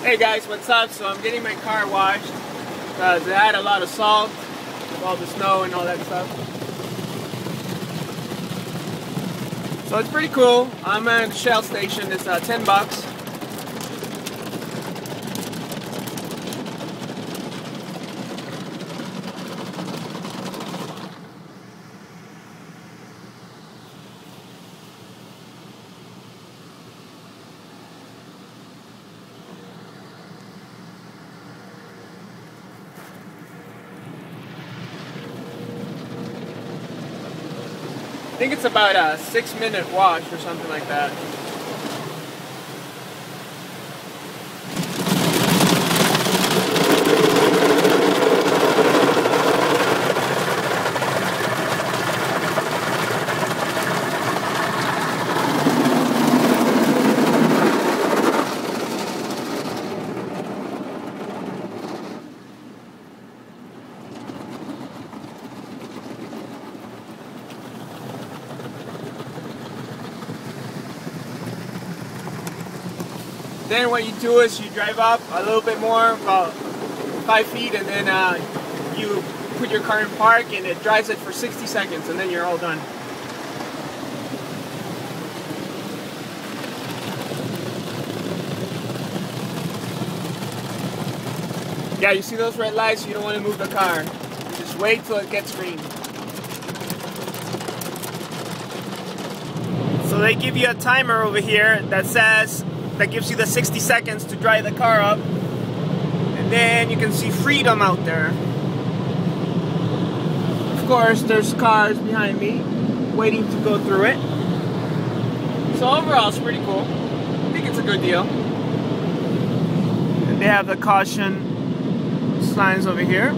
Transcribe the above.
Hey guys, what's up? So I'm getting my car washed because it had a lot of salt with all the snow and all that stuff. So it's pretty cool. I'm at the Shell station. It's 10 bucks. I think it's about a 6-minute wash or something like that. Then what you do is you drive up a little bit more, about 5 feet, and then you put your car in park and it dries it for 60 seconds and then you're all done. Yeah, you see those red lights? You don't want to move the car. You just wait till it gets green. So they give you a timer over here that gives you the 60 seconds to dry the car up. And then you can see freedom out there. Of course, there's cars behind me waiting to go through it. So overall, it's pretty cool. I think it's a good deal. And they have the caution signs over here.